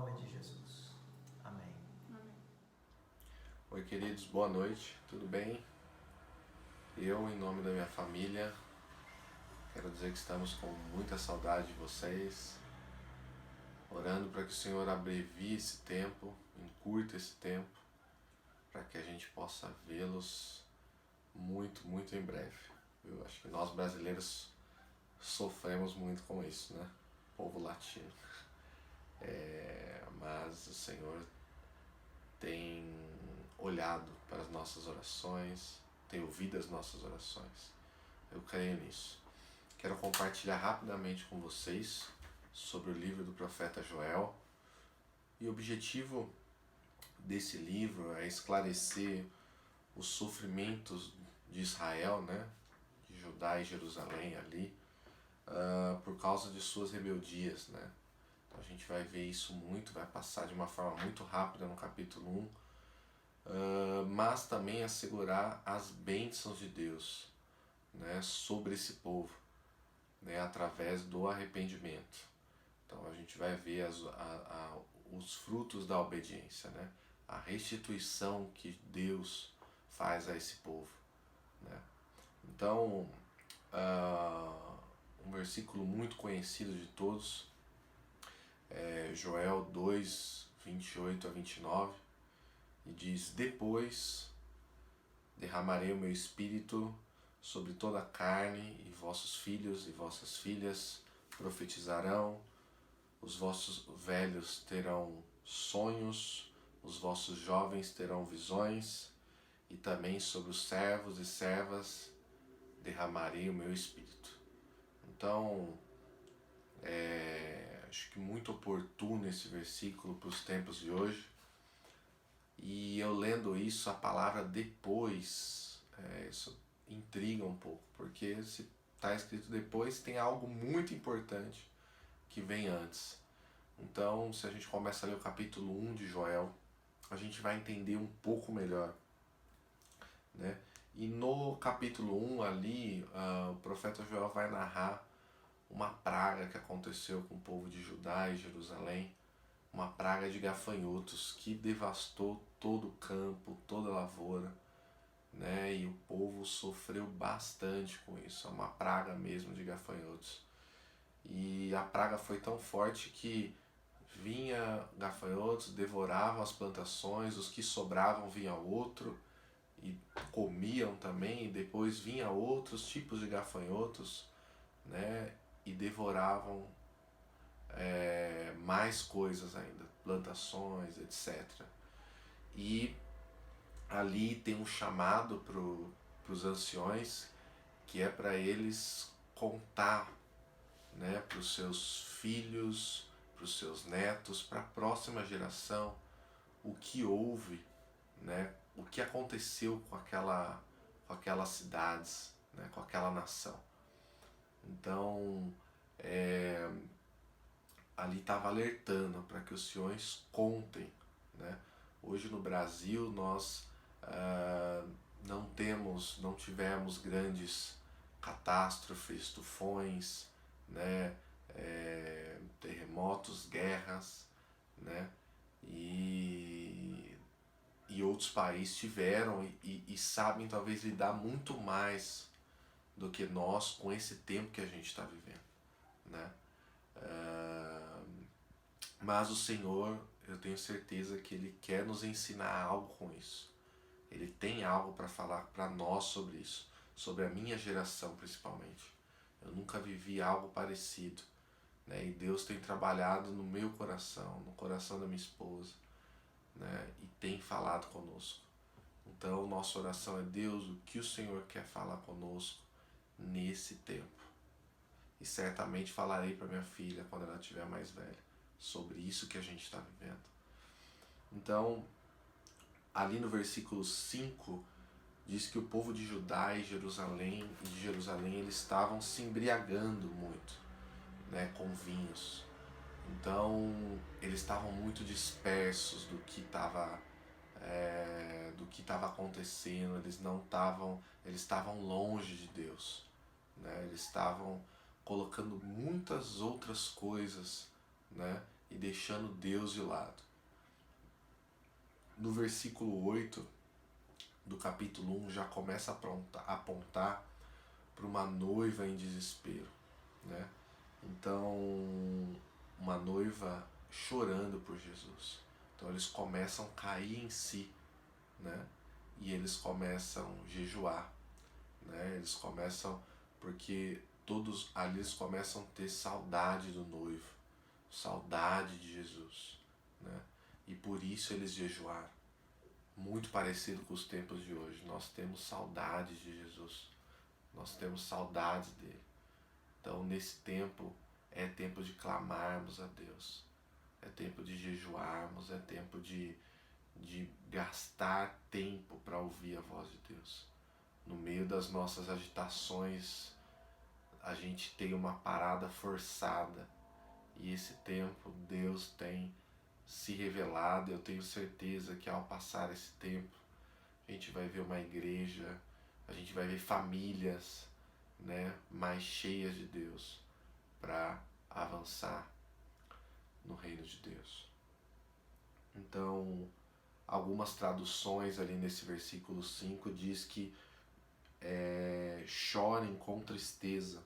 nome de Jesus. Amém. Oi, queridos, boa noite, tudo bem? Eu, em nome da minha família, quero dizer que estamos com muita saudade de vocês, orando para que o Senhor abrevie esse tempo, encurte esse tempo, para que a gente possa vê-los muito, muito em breve. Eu acho que nós brasileiros sofremos muito com isso, né? Povo latino. Mas o Senhor tem olhado para as nossas orações, tem ouvido as nossas orações. Eu creio nisso. Quero compartilhar rapidamente com vocês sobre o livro do profeta Joel. E o objetivo desse livro é esclarecer os sofrimentos de Israel, né, de Judá e Jerusalém ali, por causa de suas rebeldias, né. Então a gente vai ver isso muito, vai passar de uma forma muito rápida no capítulo 1, mas também assegurar as bênçãos de Deus, né, sobre esse povo, né, através do arrependimento. Então a gente vai ver os frutos da obediência, né, a restituição que Deus faz a esse povo, né. Então, um versículo muito conhecido de todos é Joel 2, 28 a 29, e diz: Depois derramarei o meu espírito sobre toda a carne, e vossos filhos e vossas filhas profetizarão, os vossos velhos terão sonhos, os vossos jovens terão visões, e também sobre os servos e servas derramarei o meu espírito. Então, acho que muito oportuno esse versículo para os tempos de hoje. E eu lendo isso, a palavra depois, isso intriga um pouco, porque se está escrito depois, tem algo muito importante que vem antes. Então, se a gente começa a ler o capítulo 1 de Joel, a gente vai entender um pouco melhor, né? E no capítulo 1 ali, o profeta Joel vai narrar uma praga que aconteceu com o povo de Judá e Jerusalém, uma praga de gafanhotos que devastou todo o campo, toda a lavoura, né? E o povo sofreu bastante com isso, é uma praga mesmo de gafanhotos. E a praga foi tão forte que vinha gafanhotos, devoravam as plantações, os que sobravam vinha outro e comiam também, e depois vinha outros tipos de gafanhotos, né? E devoravam mais coisas ainda, plantações, etc. E ali tem um chamado para os anciões, que é para eles contar, né, para os seus filhos, para os seus netos, para a próxima geração, o que houve, né, o que aconteceu com aquelas cidades, né, com aquela nação. Então, ali estava alertando para que os senhores contem, né? Hoje no Brasil nós não tivemos grandes catástrofes, tufões, né? Terremotos, guerras, né? E outros países tiveram e sabem talvez lidar muito mais do que nós com esse tempo que a gente está vivendo, né? Mas o Senhor, eu tenho certeza que Ele quer nos ensinar algo com isso. Ele tem algo para falar para nós sobre isso, sobre a minha geração principalmente. Eu nunca vivi algo parecido, né? E Deus tem trabalhado no meu coração, no coração da minha esposa, né? E tem falado conosco. Então, nossa oração é: Deus, o que o Senhor quer falar conosco nesse tempo? E certamente falarei para minha filha quando ela estiver mais velha sobre isso que a gente está vivendo. Então, ali no versículo 5, diz que o povo de Judá e de Jerusalém, eles estavam se embriagando muito, né, com vinhos. Então, eles estavam muito dispersos do que estava acontecendo, eles estavam longe de Deus, né? Eles estavam colocando muitas outras coisas, né, e deixando Deus de lado. No versículo 8 do capítulo 1 já começa a apontar para uma noiva em desespero, né? Então, uma noiva chorando por Jesus. Então eles começam a cair em si, né? E eles começam a jejuar, né? Eles começam, porque todos ali eles começam a ter saudade do noivo, saudade de Jesus, né? E por isso eles jejuaram. Muito parecido com os tempos de hoje. Nós temos saudades de Jesus. Nós temos saudades dele. Então, nesse tempo, é tempo de clamarmos a Deus. É tempo de jejuarmos. É tempo de gastar tempo para ouvir a voz de Deus. No meio das nossas agitações, a gente tem uma parada forçada. E esse tempo, Deus tem se revelado. Eu tenho certeza que ao passar esse tempo, a gente vai ver uma igreja, a gente vai ver famílias, né, mais cheias de Deus para avançar no reino de Deus. Então, algumas traduções ali nesse versículo 5 diz que chorem com tristeza,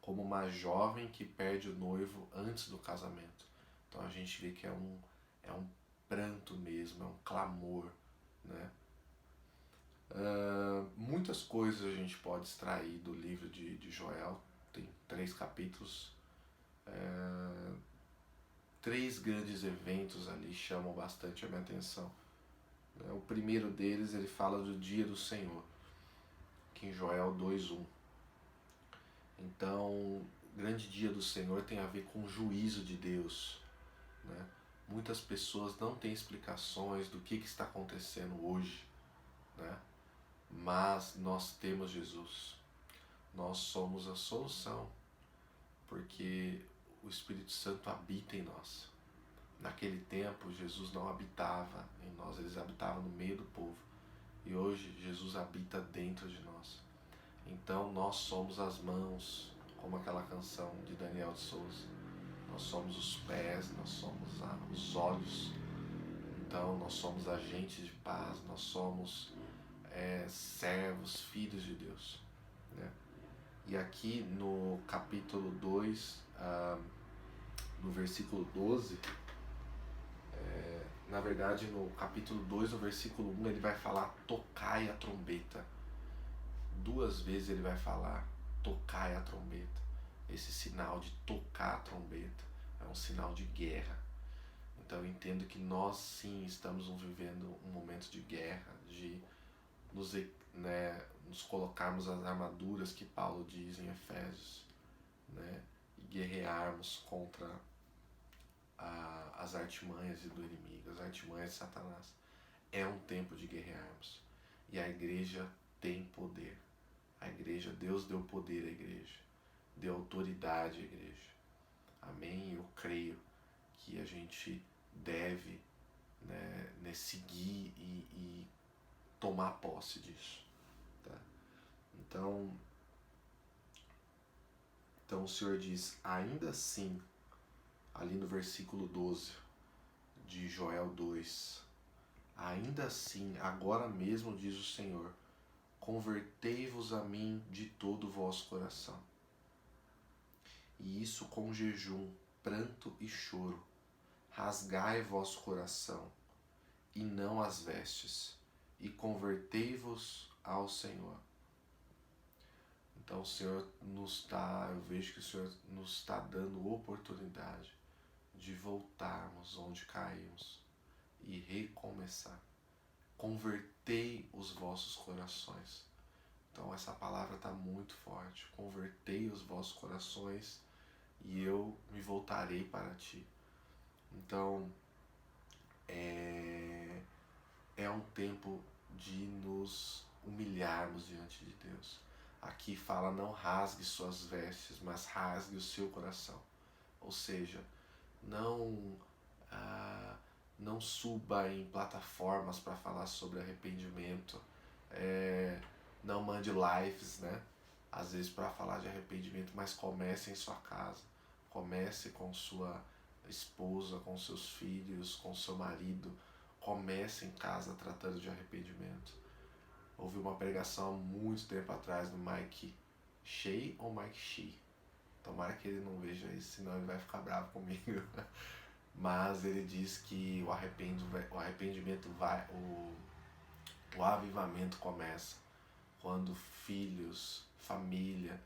como uma jovem que perde o noivo antes do casamento. Então a gente vê que é um pranto mesmo, é um clamor, né? Muitas coisas a gente pode extrair do livro de Joel. Tem 3 capítulos. 3 grandes eventos ali chamam bastante a minha atenção. O primeiro deles, ele fala do dia do Senhor, que em Joel 2:1. Então, o grande dia do Senhor tem a ver com o juízo de Deus, né? Muitas pessoas não têm explicações do que está acontecendo hoje, né? Mas nós temos Jesus. Nós somos a solução, porque o Espírito Santo habita em nós. Naquele tempo, Jesus não habitava em nós, ele habitava no meio do povo. E hoje, Jesus habita dentro de nós. Então, nós somos as mãos, como aquela canção de Daniel de Souza. Nós somos os pés, nós somos os olhos. Então, nós somos agentes de paz, nós somos servos, filhos de Deus, né? E aqui no capítulo 2, no versículo 12, na verdade no capítulo 2, no versículo 1, ele vai falar tocai a trombeta. 2 vezes ele vai falar tocai a trombeta. Esse sinal de tocar a trombeta é um sinal de guerra. Então eu entendo que nós sim estamos vivendo um momento de guerra, de nos colocarmos as armaduras que Paulo diz em Efésios, né, e guerrearmos contra as artimanhas do inimigo, as artimanhas de Satanás. É um tempo de guerrearmos. E a igreja tem poder. A igreja, Deus deu poder à igreja, deu autoridade à igreja. Amém? Eu creio que a gente deve, né, seguir e tomar posse disso. Tá? Então o Senhor diz, ainda assim, ali no versículo 12 de Joel 2, ainda assim, agora mesmo diz o Senhor, convertei-vos a mim de todo o vosso coração. E isso com jejum, pranto e choro. Rasgai vosso coração, e não as vestes, e convertei-vos ao Senhor. Então o Senhor eu vejo que o Senhor nos está dando oportunidade de voltarmos onde caímos e recomeçar. Convertei os vossos corações. Então essa palavra está muito forte. Convertei os vossos corações e eu me voltarei para ti. Então é um tempo de nos humilharmos diante de Deus. Aqui fala, não rasgue suas vestes, mas rasgue o seu coração. Ou seja, não suba em plataformas para falar sobre arrependimento. Não mande lives, né? Às vezes para falar de arrependimento, mas comece em sua casa. Comece com sua esposa, com seus filhos, com seu marido. Comece em casa tratando de arrependimento. Houve uma pregação há muito tempo atrás do Mike Shea ou Mike Shea. Tomara que ele não veja isso, senão ele vai ficar bravo comigo. Mas ele diz que o arrependimento vai, o avivamento começa quando filhos, família,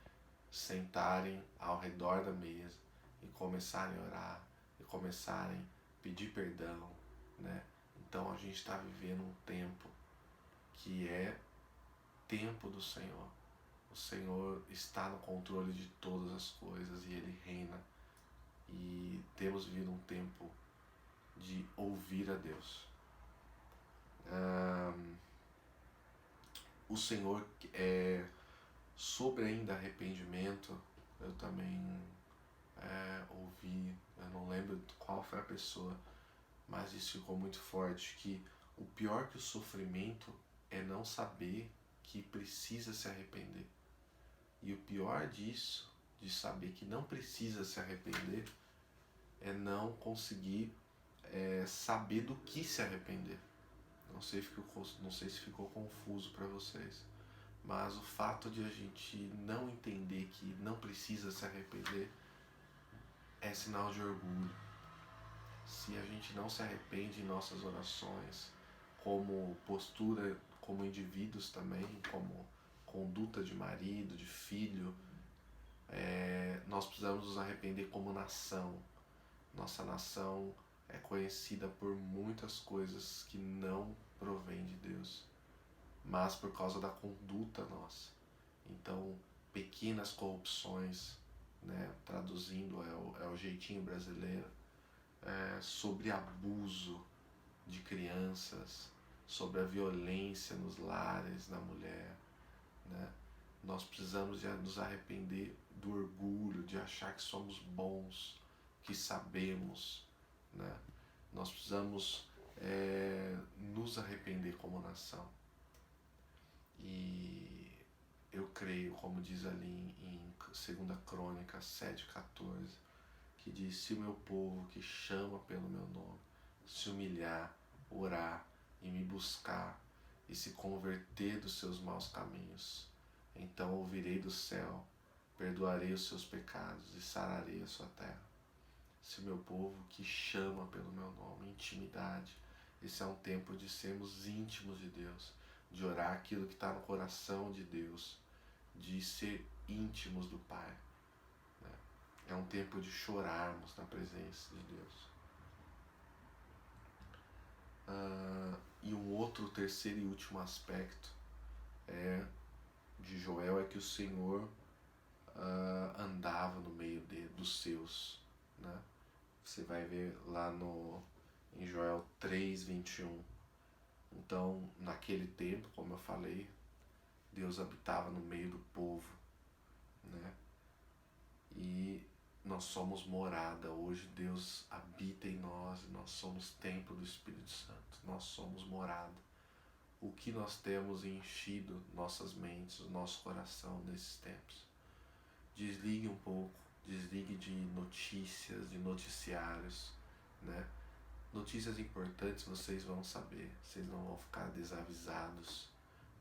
sentarem ao redor da mesa e começarem a orar, e começarem a pedir perdão, né? Então a gente está vivendo um tempo que é tempo do Senhor. O Senhor está no controle de todas as coisas e Ele reina. E temos vivido um tempo de ouvir a Deus. O Senhor, sobre ainda arrependimento, eu também ouvi, eu não lembro qual foi a pessoa, mas isso ficou muito forte, que o pior que o sofrimento é não saber que precisa se arrepender. E o pior disso, de saber que não precisa se arrepender, é não conseguir saber do que se arrepender. Não sei se ficou confuso para vocês, mas o fato de a gente não entender que não precisa se arrepender é sinal de orgulho. Se a gente não se arrepende em nossas orações, como postura, como indivíduos também, como conduta de marido, de filho, nós precisamos nos arrepender como nação. Nossa nação é conhecida por muitas coisas que não provém de Deus, mas por causa da conduta nossa. Então, pequenas corrupções, né, traduzindo é o jeitinho brasileiro, sobre abuso de crianças, sobre a violência nos lares da mulher, né? Nós precisamos nos arrepender do orgulho, de achar que somos bons, que sabemos, né? Nós precisamos nos arrepender como nação. E eu creio, como diz ali em 2 Crônicas 7,14, que diz: se o meu povo que chama pelo meu nome se humilhar, orar e me buscar e se converter dos seus maus caminhos, então ouvirei do céu, perdoarei os seus pecados e sararei a sua terra. Se o meu povo que chama pelo meu nome, intimidade, esse é um tempo de sermos íntimos de Deus, de orar aquilo que está no coração de Deus, de ser íntimos do Pai. É um tempo de chorarmos na presença de Deus. E um outro, terceiro e último aspecto de Joel é que o Senhor andava no meio dos seus, né? Você vai ver lá em Joel 3:21. Então, naquele tempo, como eu falei, Deus habitava no meio do povo, né? E nós somos morada. Hoje Deus habita em nós e nós somos templo do Espírito Santo. Nós somos morada. O que nós temos enchido nossas mentes, o nosso coração nesses tempos? Desligue um pouco, desligue de notícias, de noticiários, né? Notícias importantes vocês vão saber, vocês não vão ficar desavisados,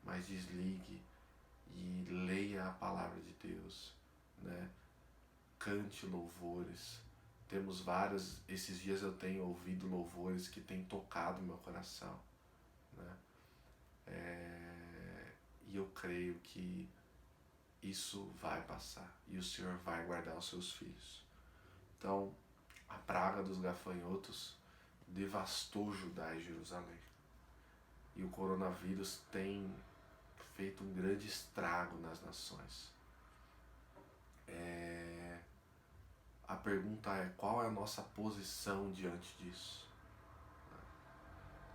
mas desligue e leia a palavra de Deus, né? Cante louvores. Temos vários, esses dias eu tenho ouvido louvores que têm tocado meu coração, né? E eu creio que isso vai passar e o Senhor vai guardar os seus filhos. Então, a praga dos gafanhotos devastou Judá e Jerusalém. E o coronavírus tem feito um grande estrago nas nações. A pergunta é: qual é a nossa posição diante disso?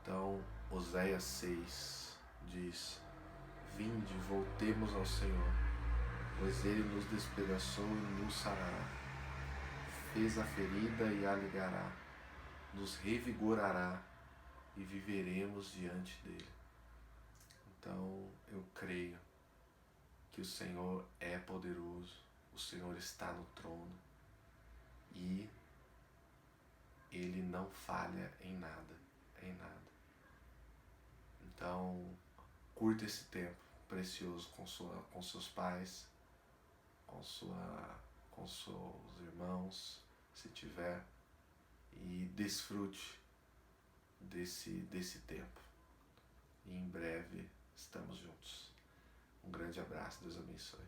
Então, Oséias 6 diz: vinde, voltemos ao Senhor, pois Ele nos despedaçou e nos sarará. Fez a ferida e a ligará, nos revigorará e viveremos diante dele. Então, eu creio que o Senhor é poderoso, o Senhor está no trono e Ele não falha em nada, em nada. Então, curta esse tempo precioso com seus pais, com seus irmãos, se tiver, e desfrute desse tempo. E em breve estamos juntos. Um grande abraço, Deus abençoe.